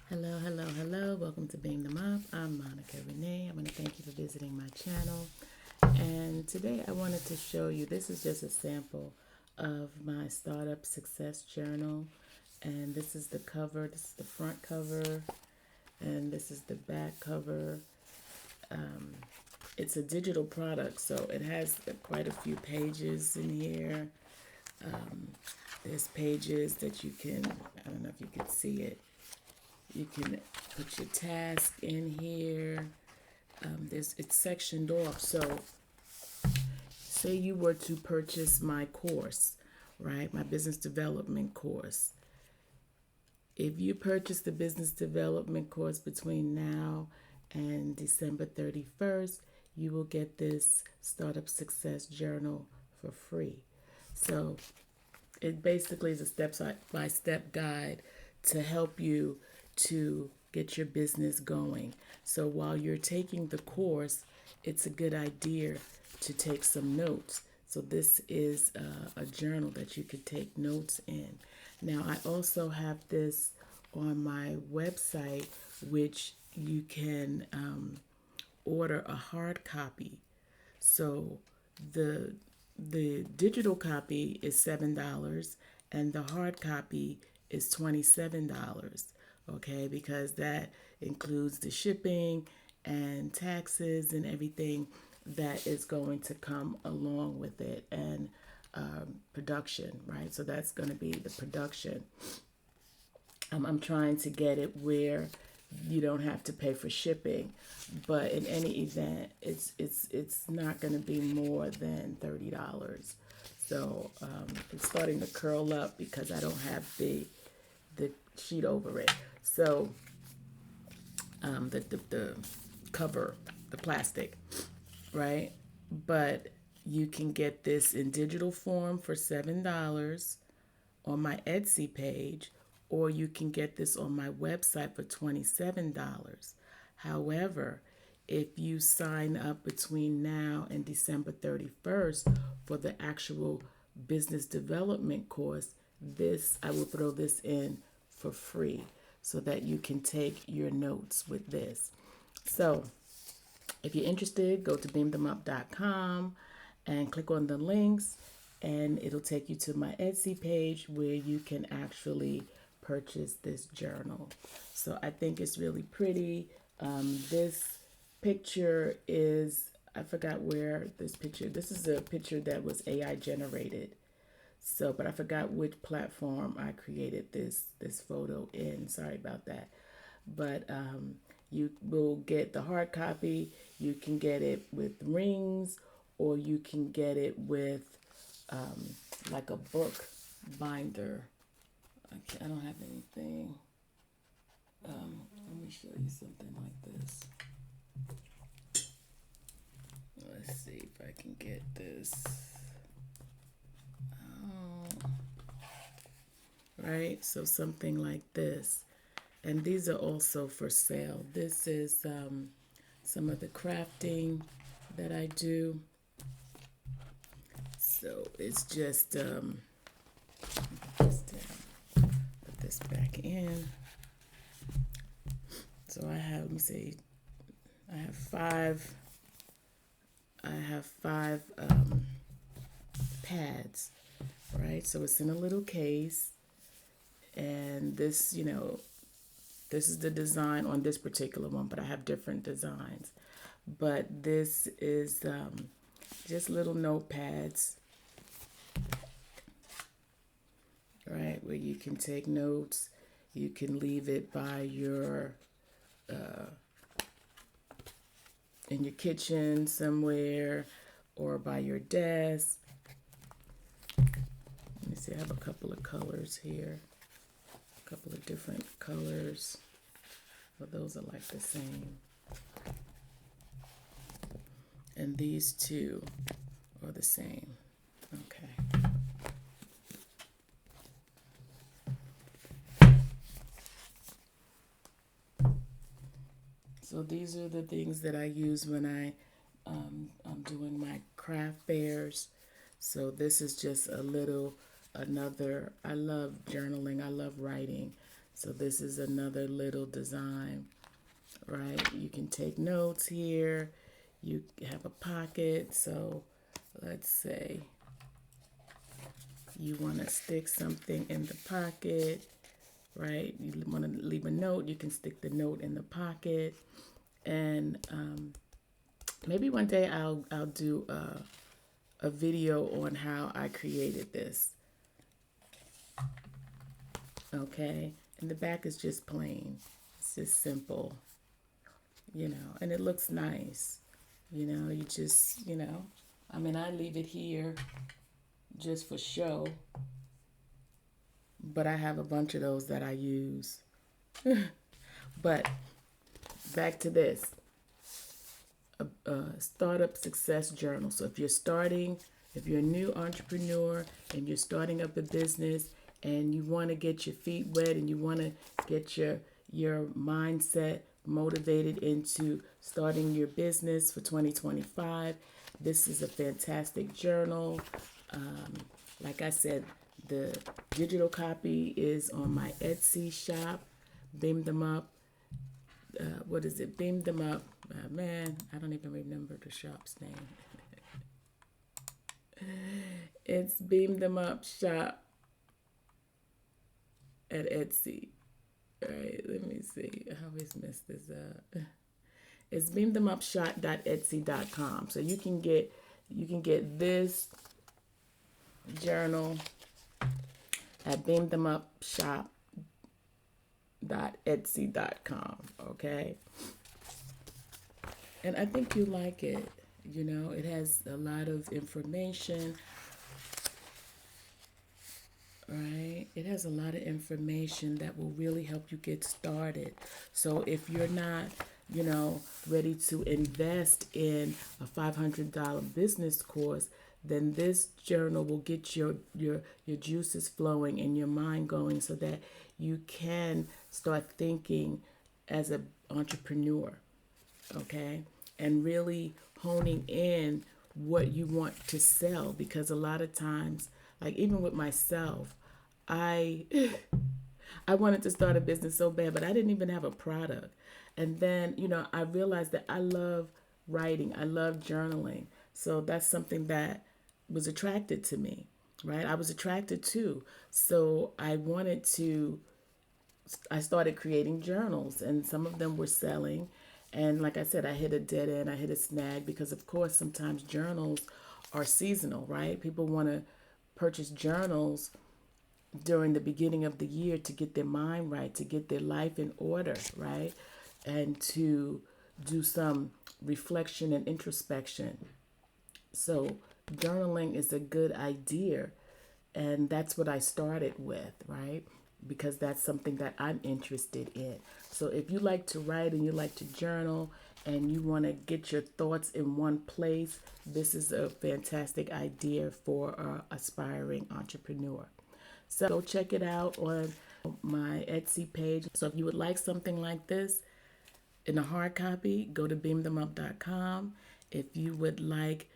Hello, hello, hello. Welcome to Beam Them Up. I'm Monica Renee. I want to thank you for visiting my channel. And today I wanted to show you, this is just a sample of my startup success journal. And this is the cover, this is the front cover, and this is the back cover. It's a digital product, so it has quite a few pages in here. There's pages that you can, I don't know if you can see it. You can put your task in here. It's sectioned off. So, say you were to purchase my course, right? My business development course. If you purchase the business development course between now and December 31st, you will get this Startup Success Journal for free. So, it basically is a step-by-step guide to help you to get your business going. So while you're taking the course, it's a good idea to take some notes. So this is a journal that you could take notes in. Now I also have this on my website, which you can order a hard copy. So the the digital copy is $7 and the hard copy is $27. Okay, because that includes the shipping and taxes and everything that is going to come along with it, and production, right? So that's going to be the production. I'm trying to get it where you don't have to pay for shipping, but in any event, it's not going to be more than $30. So it's starting to curl up because I don't have the sheet over it. So the cover, the plastic, right? But you can get this in digital form for $7 on my Etsy page, or you can get this on my website for $27. However, if you sign up between now and December 31st for the actual business development course, this I will throw this in for free so that you can take your notes with this. So, if you're interested, go to beamthemup.com and click on the links, and it'll take you to my Etsy page where you can actually purchase this journal. So I think it's really pretty. This picture is, I forgot where this is a picture that was AI generated. So, but I forgot which platform I created this photo in. Sorry about that. But you will get the hard copy. You can get it with rings, or you can get it with like a book binder. I don't have anything. Let me show you something like this. Let's see if I can get this. Oh. Right? So something like this. And these are also for sale. This is some of the crafting that I do. So it's just, put this back in. So I have, let me see, I have five pads, right? So it's in a little case, and this, this is the design on this particular one, but I have different designs. But this is just little notepads, right, where you can take notes. You can leave it by your in your kitchen somewhere, or by your desk. Let me see, I have a couple of colors here, a couple of different colors. But those are like the same. And these two are the same. Okay. So these are the things that I use when I'm doing my craft fairs. So this is just a little, another, I love journaling, I love writing. So this is another little design, right? You can take notes here. You have a pocket. So let's say you want to stick something in the pocket, right? You want to leave a note, you can stick the note in the pocket. And maybe one day I'll do a video on how I created this. Okay, and the back is just plain. It's just simple, and it looks nice. You just, I mean, I leave it here just for show, but I have a bunch of those that I use. But back to this startup success journal. So if you're a new entrepreneur and you're starting up a business and you want to get your feet wet and you want to get your mindset motivated into starting your business for 2025, this is a fantastic journal. Like I said, the digital copy is on my Etsy shop. Beam them up. What is it? Beam them up. Man, I don't even remember the shop's name. It's Beam Them Up Shop at Etsy. All right, let me see. I always mess this up. It's beamthemupshop.etsy.com. So you can get this journal at beamthemupshop.etsy.com. Okay. And I think you like it. It has a lot of information, right? It has a lot of information that will really help you get started. So if you're not, ready to invest in a $500 business course, then this journal will get your juices flowing and your mind going so that you can start thinking as an entrepreneur, okay? And really honing in what you want to sell, because a lot of times, like even with myself, I I wanted to start a business so bad, but I didn't even have a product. And then, I realized that I love writing, I love journaling. So that's something that was attracted to me, right? I was attracted to. So I started creating journals, and some of them were selling. And like I said, I hit a dead end, I hit a snag, because of course sometimes journals are seasonal, right? People want to purchase journals during the beginning of the year to get their mind right, to get their life in order, right? And to do some reflection and introspection. So journaling is a good idea, and that's what I started with, right? Because that's something that I'm interested in. So if you like to write and you like to journal and you want to get your thoughts in one place, this is a fantastic idea for an aspiring entrepreneur. So go check it out on my Etsy page. So if you would like something like this in a hard copy, go to beamthemup.com. If you would like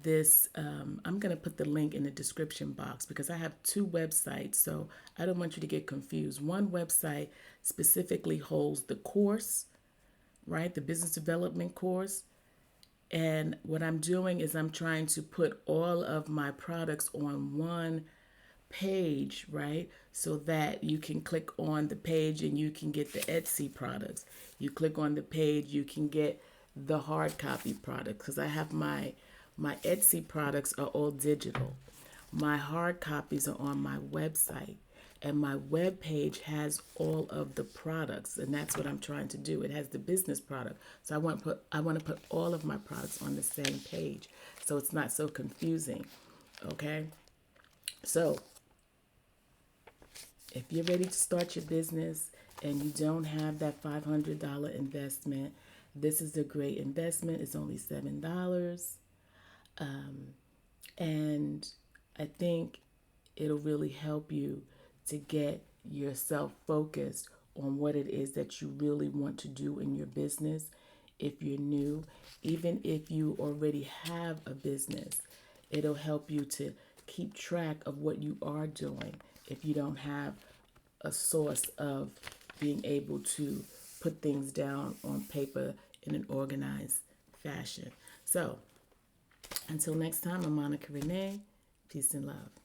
this, I'm going to put the link in the description box, because I have two websites, so I don't want you to get confused. One website specifically holds the course, right? The business development course. And what I'm doing is I'm trying to put all of my products on one page, right? So that you can click on the page and you can get the Etsy products. You click on the page, you can get the hard copy products, because I have my Etsy products are all digital. My hard copies are on my website, and my web page has all of the products, and that's what I'm trying to do. It has the business product, so I want to put all of my products on the same page, so it's not so confusing. Okay, so if you're ready to start your business and you don't have that $500 investment, this is a great investment. It's only $7. And I think it'll really help you to get yourself focused on what it is that you really want to do in your business. If you're new, even if you already have a business, it'll help you to keep track of what you are doing if you don't have a source of being able to put things down on paper in an organized fashion. So, until next time, I'm Monica Renee. Peace and love.